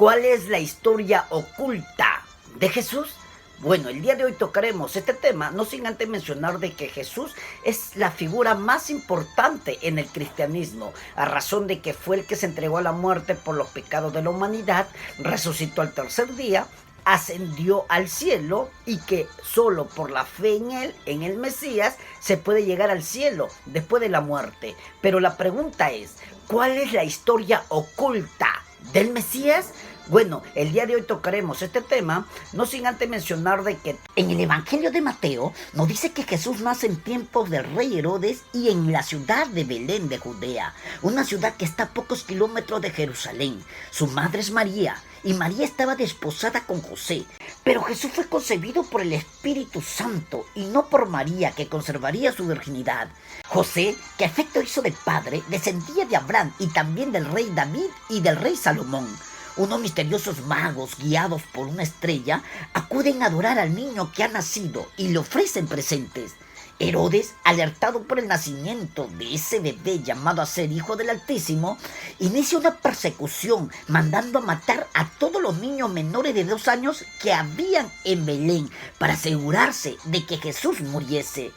¿Cuál es la historia oculta de Jesús? Bueno, el día de hoy tocaremos este tema, no sin antes mencionar de que Jesús es la figura más importante en el cristianismo, a razón de que fue el que se entregó a la muerte por los pecados de la humanidad, resucitó al tercer día, ascendió al cielo y que solo por la fe en él, en el Mesías, se puede llegar al cielo después de la muerte. Pero la pregunta es, ¿cuál es la historia oculta del Mesías? Bueno, el día de hoy tocaremos este tema, no sin antes mencionar de que en el Evangelio de Mateo nos dice que Jesús nace en tiempos del rey Herodes y en la ciudad de Belén de Judea, una ciudad que está a pocos kilómetros de Jerusalén. Su madre es María y María estaba desposada con José, pero Jesús fue concebido por el Espíritu Santo y no por María, que conservaría su virginidad. José, que a efecto hizo de padre, descendía de Abraham y también del rey David y del rey Salomón. Unos misteriosos magos, guiados por una estrella, acuden a adorar al niño que ha nacido y le ofrecen presentes. Herodes, alertado por el nacimiento de ese bebé llamado a ser hijo del Altísimo, inicia una persecución, mandando a matar a todos los niños menores de 2 años que habían en Belén, para asegurarse de que Jesús muriese.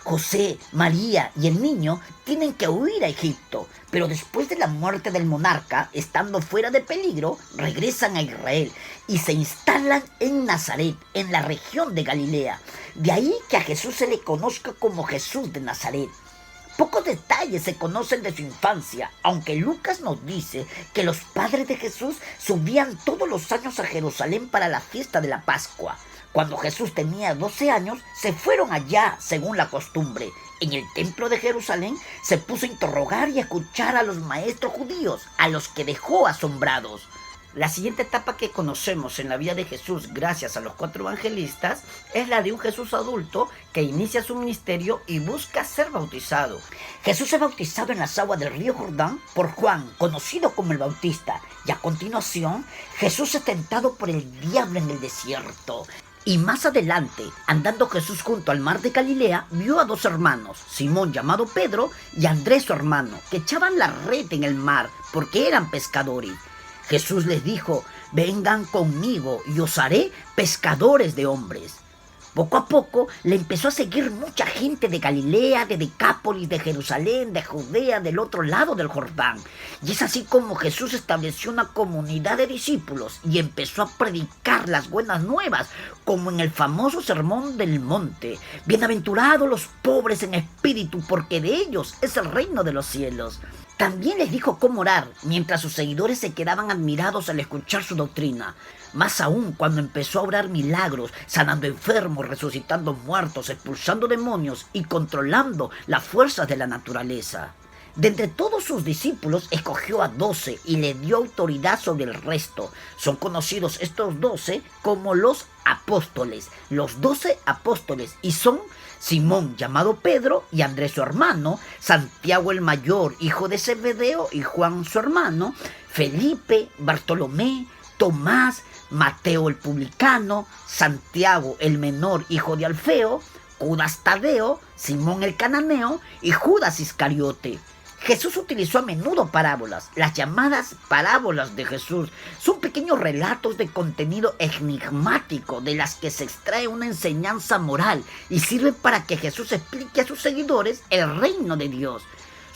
José, María y el niño tienen que huir a Egipto, pero después de la muerte del monarca, estando fuera de peligro, regresan a Israel y se instalan en Nazaret, en la región de Galilea. De ahí que a Jesús se le conozca como Jesús de Nazaret. Pocos detalles se conocen de su infancia, aunque Lucas nos dice que los padres de Jesús subían todos los años a Jerusalén para la fiesta de la Pascua. Cuando Jesús tenía 12 años, se fueron allá según la costumbre. En el templo de Jerusalén se puso a interrogar y a escuchar a los maestros judíos, a los que dejó asombrados. La siguiente etapa que conocemos en la vida de Jesús gracias a los 4 evangelistas es la de un Jesús adulto que inicia su ministerio y busca ser bautizado. Jesús es bautizado en las aguas del río Jordán por Juan, conocido como el Bautista, y a continuación Jesús es tentado por el diablo en el desierto. Y más adelante, andando Jesús junto al mar de Galilea, vio a 2 hermanos, Simón llamado Pedro y Andrés su hermano, que echaban la red en el mar porque eran pescadores. Jesús les dijo: vengan conmigo y os haré pescadores de hombres. Poco a poco le empezó a seguir mucha gente de Galilea, de Decápolis, de Jerusalén, de Judea, del otro lado del Jordán. Y es así como Jesús estableció una comunidad de discípulos y empezó a predicar las buenas nuevas, como en el famoso Sermón del Monte. Bienaventurados los pobres en espíritu, porque de ellos es el reino de los cielos. También les dijo cómo orar, mientras sus seguidores se quedaban admirados al escuchar su doctrina. Más aún cuando empezó a obrar milagros, sanando enfermos, resucitando muertos, expulsando demonios y controlando las fuerzas de la naturaleza. De entre todos sus discípulos escogió a 12 y le dio autoridad sobre el resto. Son conocidos estos 12 como los apóstoles, los 12 apóstoles, y son Simón llamado Pedro y Andrés su hermano, Santiago el mayor, hijo de Zebedeo, y Juan su hermano, Felipe, Bartolomé, Tomás, Mateo el publicano, Santiago el menor, hijo de Alfeo, Judas Tadeo, Simón el cananeo y Judas Iscariote. Jesús utilizó a menudo parábolas. Las llamadas parábolas de Jesús son pequeños relatos de contenido enigmático de las que se extrae una enseñanza moral y sirven para que Jesús explique a sus seguidores el reino de Dios.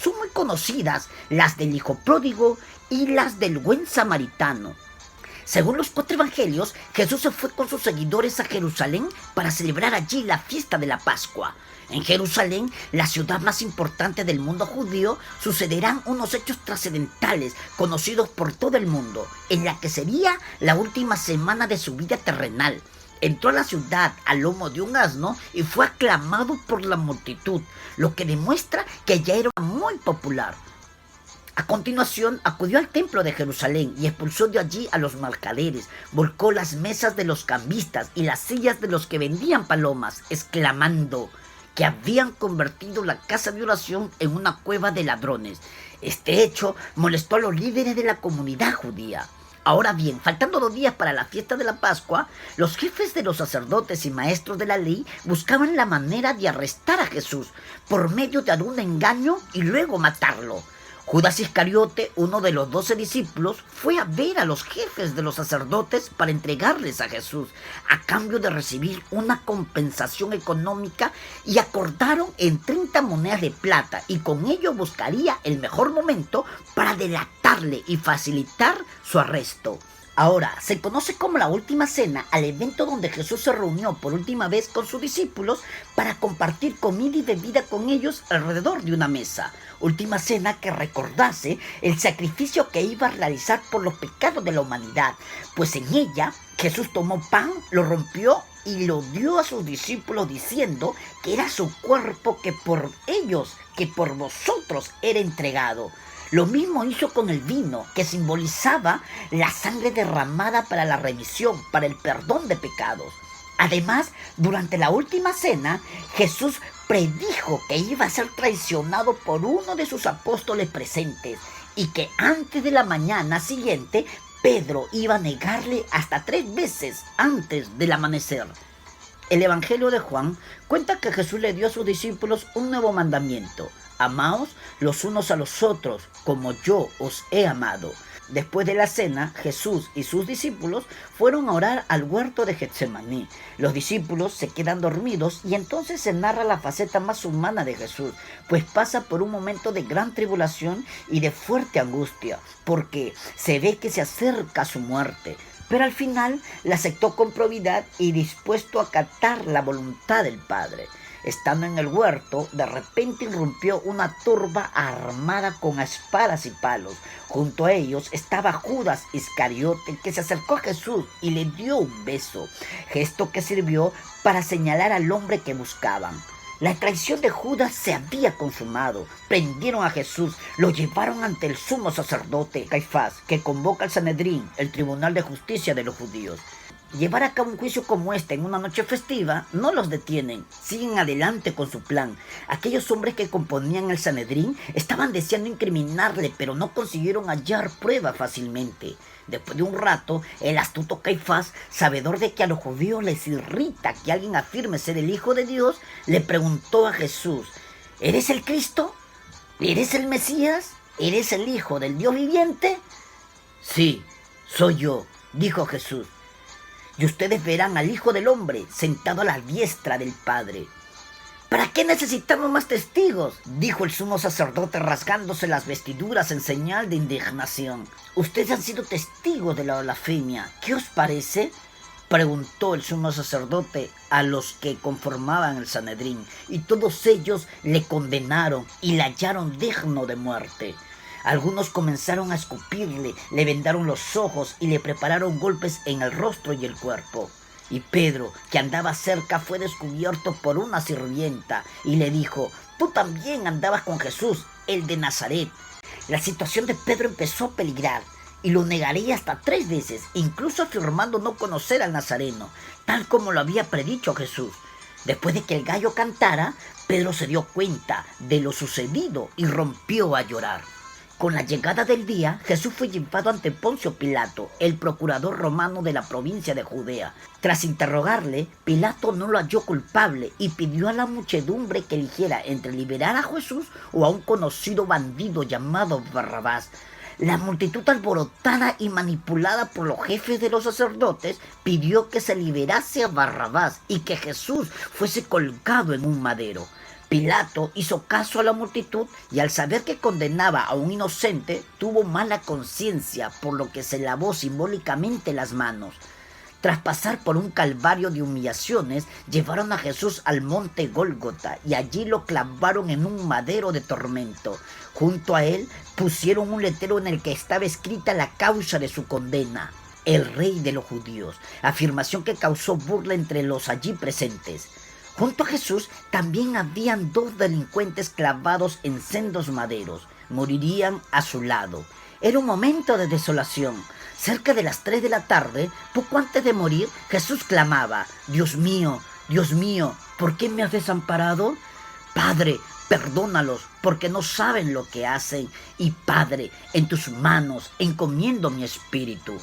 Son muy conocidas las del hijo pródigo y las del buen samaritano. Según los 4 evangelios, Jesús se fue con sus seguidores a Jerusalén para celebrar allí la fiesta de la Pascua. En Jerusalén, la ciudad más importante del mundo judío, sucederán unos hechos trascendentales conocidos por todo el mundo, en la que sería la última semana de su vida terrenal. Entró a la ciudad al lomo de un asno y fue aclamado por la multitud, lo que demuestra que ya era muy popular. A continuación, acudió al templo de Jerusalén y expulsó de allí a los mercaderes, volcó las mesas de los cambistas y las sillas de los que vendían palomas, exclamando que habían convertido la casa de oración en una cueva de ladrones. Este hecho molestó a los líderes de la comunidad judía. Ahora bien, faltando 2 días para la fiesta de la Pascua, los jefes de los sacerdotes y maestros de la ley buscaban la manera de arrestar a Jesús por medio de algún engaño y luego matarlo. Judas Iscariote, uno de los 12 discípulos, fue a ver a los jefes de los sacerdotes para entregarles a Jesús, a cambio de recibir una compensación económica, y acordaron en 30 monedas de plata, y con ello buscaría el mejor momento para delatarle y facilitar su arresto. Ahora, se conoce como la última cena al evento donde Jesús se reunió por última vez con sus discípulos para compartir comida y bebida con ellos alrededor de una mesa. Última cena que recordase el sacrificio que iba a realizar por los pecados de la humanidad, pues en ella Jesús tomó pan, lo rompió y lo dio a sus discípulos diciendo que era su cuerpo, que por ellos, que por vosotros era entregado. Lo mismo hizo con el vino, que simbolizaba la sangre derramada para la remisión, para el perdón de pecados. Además, durante la última cena, Jesús predijo que iba a ser traicionado por uno de sus apóstoles presentes y que antes de la mañana siguiente, Pedro iba a negarle hasta 3 veces antes del amanecer. El Evangelio de Juan cuenta que Jesús le dio a sus discípulos un nuevo mandamiento: amaos los unos a los otros como yo os he amado. Después de la cena, Jesús y sus discípulos fueron a orar al huerto de Getsemaní. Los discípulos se quedan dormidos y entonces se narra la faceta más humana de Jesús, pues pasa por un momento de gran tribulación y de fuerte angustia, porque se ve que se acerca su muerte. Pero al final la aceptó con probidad y dispuesto a acatar la voluntad del Padre. Estando en el huerto, de repente irrumpió una turba armada con espadas y palos. Junto a ellos estaba Judas Iscariote, que se acercó a Jesús y le dio un beso, gesto que sirvió para señalar al hombre que buscaban. La traición de Judas se había consumado. Prendieron a Jesús, lo llevaron ante el sumo sacerdote Caifás, que convoca al Sanedrín, el tribunal de justicia de los judíos. Llevar a cabo un juicio como este en una noche festiva no los detienen, siguen adelante con su plan. Aquellos hombres que componían el Sanedrín estaban deseando incriminarle, pero no consiguieron hallar prueba fácilmente. Después de un rato, el astuto Caifás, sabedor de que a los judíos les irrita que alguien afirme ser el Hijo de Dios, le preguntó a Jesús: ¿eres el Cristo? ¿Eres el Mesías? ¿Eres el Hijo del Dios viviente? Sí, soy yo, dijo Jesús. Y ustedes verán al Hijo del Hombre sentado a la diestra del Padre. ¿Para qué necesitamos más testigos?, dijo el sumo sacerdote rasgándose las vestiduras en señal de indignación. Ustedes han sido testigos de la blasfemia. ¿Qué os parece?, preguntó el sumo sacerdote a los que conformaban el Sanedrín, y todos ellos le condenaron y le hallaron digno de muerte. Algunos comenzaron a escupirle, le vendaron los ojos y le prepararon golpes en el rostro y el cuerpo. Y Pedro, que andaba cerca, fue descubierto por una sirvienta y le dijo: tú también andabas con Jesús, el de Nazaret. La situación de Pedro empezó a peligrar y lo negaría hasta 3 veces, incluso afirmando no conocer al Nazareno, tal como lo había predicho Jesús. Después de que el gallo cantara, Pedro se dio cuenta de lo sucedido y rompió a llorar. Con la llegada del día, Jesús fue llevado ante Poncio Pilato, el procurador romano de la provincia de Judea. Tras interrogarle, Pilato no lo halló culpable y pidió a la muchedumbre que eligiera entre liberar a Jesús o a un conocido bandido llamado Barrabás. La multitud, alborotada y manipulada por los jefes de los sacerdotes, pidió que se liberase a Barrabás y que Jesús fuese colgado en un madero. Pilato hizo caso a la multitud y al saber que condenaba a un inocente, tuvo mala conciencia, por lo que se lavó simbólicamente las manos. Tras pasar por un calvario de humillaciones, llevaron a Jesús al monte Gólgota y allí lo clavaron en un madero de tormento. Junto a él pusieron un letrero en el que estaba escrita la causa de su condena: el Rey de los Judíos, afirmación que causó burla entre los allí presentes. Junto a Jesús también habían 2 delincuentes clavados en sendos maderos. Morirían a su lado. Era un momento de desolación. Cerca de las 3 de la tarde, poco antes de morir, Jesús clamaba: Dios mío, ¿por qué me has desamparado? Padre, perdónalos, porque no saben lo que hacen. Y Padre, en tus manos encomiendo mi espíritu.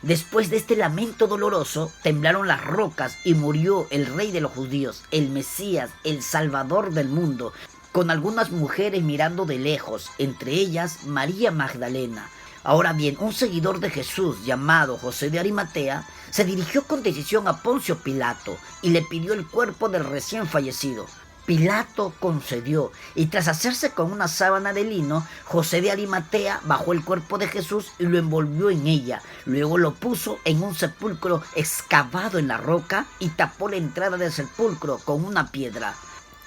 Después de este lamento doloroso, temblaron las rocas y murió el Rey de los Judíos, el Mesías, el Salvador del mundo. con algunas mujeres mirando de lejos, entre ellas María Magdalena. Ahora bien, un seguidor de Jesús llamado José de Arimatea se dirigió con decisión a Poncio Pilato y le pidió el cuerpo del recién fallecido. Pilato concedió, y tras hacerse con una sábana de lino, José de Arimatea bajó el cuerpo de Jesús y lo envolvió en ella. Luego lo puso en un sepulcro excavado en la roca y tapó la entrada del sepulcro con una piedra.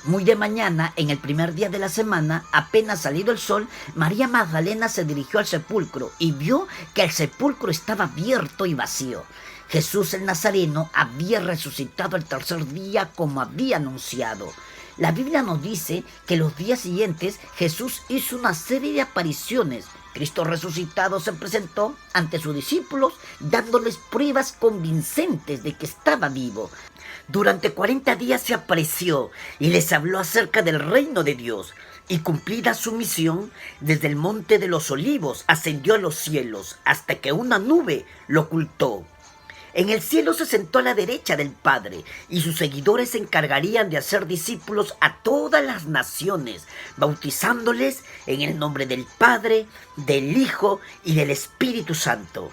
Muy de mañana, en el primer día de la semana, apenas salido el sol, María Magdalena se dirigió al sepulcro y vio que el sepulcro estaba abierto y vacío. Jesús el Nazareno había resucitado el tercer día como había anunciado. La Biblia nos dice que los días siguientes Jesús hizo una serie de apariciones. Cristo resucitado se presentó ante sus discípulos dándoles pruebas convincentes de que estaba vivo. Durante 40 días se apareció y les habló acerca del reino de Dios. Y cumplida su misión, desde el monte de los Olivos ascendió a los cielos hasta que una nube lo ocultó. En el cielo se sentó a la derecha del Padre, y sus seguidores se encargarían de hacer discípulos a todas las naciones, bautizándoles en el nombre del Padre, del Hijo y del Espíritu Santo.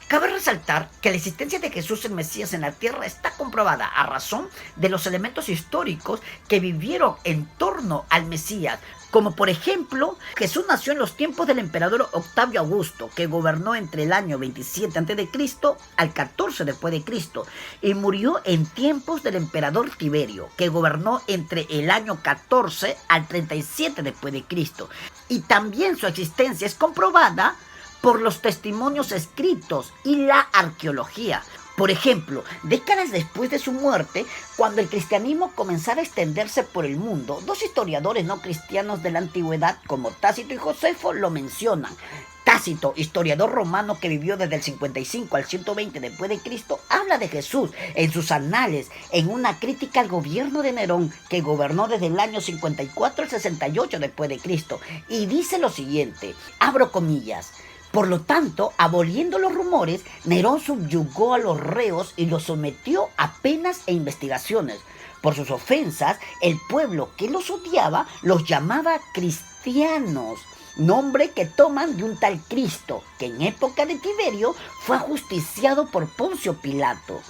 Cabe resaltar que la existencia de Jesús el Mesías en la tierra está comprobada a razón de los elementos históricos que vivieron en torno al Mesías, como por ejemplo, Jesús nació en los tiempos del emperador Octavio Augusto, que gobernó entre el año 27 a.C. al 14 después de Cristo, y murió en tiempos del emperador Tiberio, que gobernó entre el año 14 al 37 después de Cristo. Y también su existencia es comprobada por los testimonios escritos y la arqueología. Por ejemplo, décadas después de su muerte, cuando el cristianismo comenzara a extenderse por el mundo, dos historiadores no cristianos de la antigüedad, como Tácito y Josefo, lo mencionan. Tácito, historiador romano que vivió desde el 55 al 120 después de Cristo, habla de Jesús en sus anales, en una crítica al gobierno de Nerón, que gobernó desde el año 54 al 68 después de Cristo, y dice lo siguiente, abro comillas: por lo tanto, aboliendo los rumores, Nerón subyugó a los reos y los sometió a penas e investigaciones. Por sus ofensas, el pueblo que los odiaba los llamaba cristianos, nombre que toman de un tal Cristo, que en época de Tiberio fue ajusticiado por Poncio Pilato.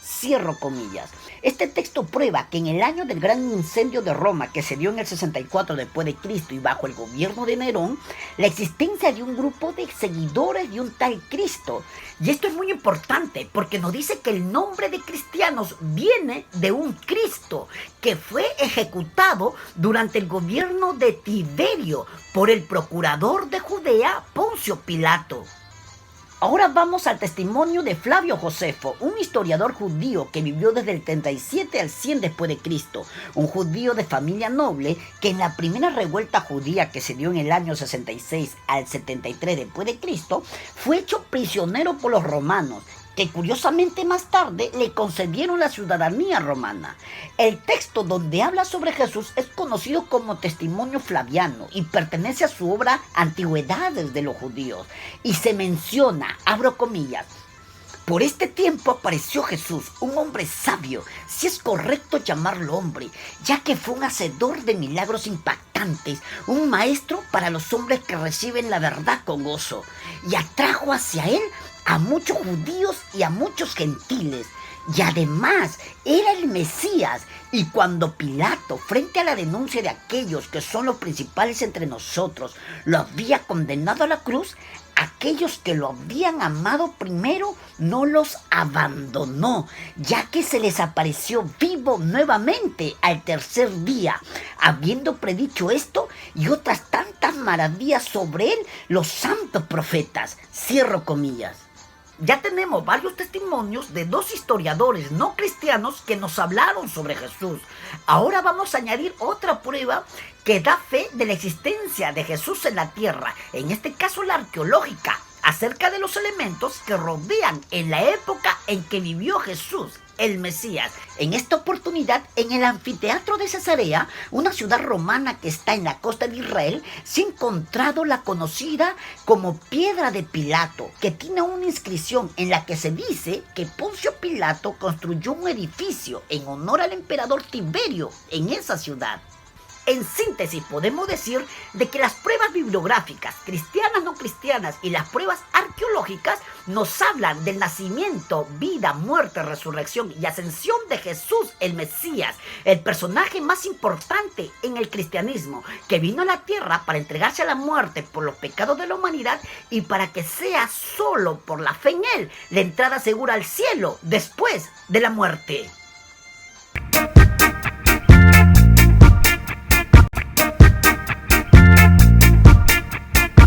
Cierro comillas. Este texto prueba que en el año del gran incendio de Roma, que se dio en el 64 después de Cristo y bajo el gobierno de Nerón, la existencia de un grupo de seguidores de un tal Cristo. Y esto es muy importante porque nos dice que el nombre de cristianos viene de un Cristo que fue ejecutado durante el gobierno de Tiberio por el procurador de Judea, Poncio Pilato. Ahora vamos al testimonio de Flavio Josefo, un historiador judío que vivió desde el 37 al 100 después de Cristo, un judío de familia noble que en la primera revuelta judía que se dio en el año 66 al 73 después de Cristo, fue hecho prisionero por los romanos, que curiosamente más tarde le concedieron la ciudadanía romana. El texto donde habla sobre Jesús es conocido como Testimonio Flaviano y pertenece a su obra Antigüedades de los Judíos. Y se menciona, abro comillas, por este tiempo apareció Jesús, un hombre sabio, si es correcto llamarlo hombre, ya que fue un hacedor de milagros impactantes, un maestro para los hombres que reciben la verdad con gozo, y atrajo hacia él a muchos judíos y a muchos gentiles. Y además era el Mesías. Y cuando Pilato, frente a la denuncia de aquellos que son los principales entre nosotros, lo había condenado a la cruz, aquellos que lo habían amado primero no los abandonó, ya que se les apareció vivo nuevamente al tercer día, habiendo predicho esto y otras tantas maravillas sobre él los santos profetas. Cierro comillas. Ya tenemos varios testimonios de dos historiadores no cristianos que nos hablaron sobre Jesús. Ahora vamos a añadir otra prueba que da fe de la existencia de Jesús en la tierra, en este caso la arqueológica, acerca de los elementos que rodean en la época en que vivió Jesús, el Mesías. En esta oportunidad, en el anfiteatro de Cesarea, una ciudad romana que está en la costa de Israel, se ha encontrado la conocida como Piedra de Pilato, que tiene una inscripción en la que se dice que Poncio Pilato construyó un edificio en honor al emperador Tiberio en esa ciudad. En síntesis, podemos decir de que las pruebas bibliográficas, cristianas, no cristianas, y las pruebas arqueológicas nos hablan del nacimiento, vida, muerte, resurrección y ascensión de Jesús, el Mesías, el personaje más importante en el cristianismo, que vino a la tierra para entregarse a la muerte por los pecados de la humanidad y para que sea solo por la fe en Él la entrada segura al cielo después de la muerte.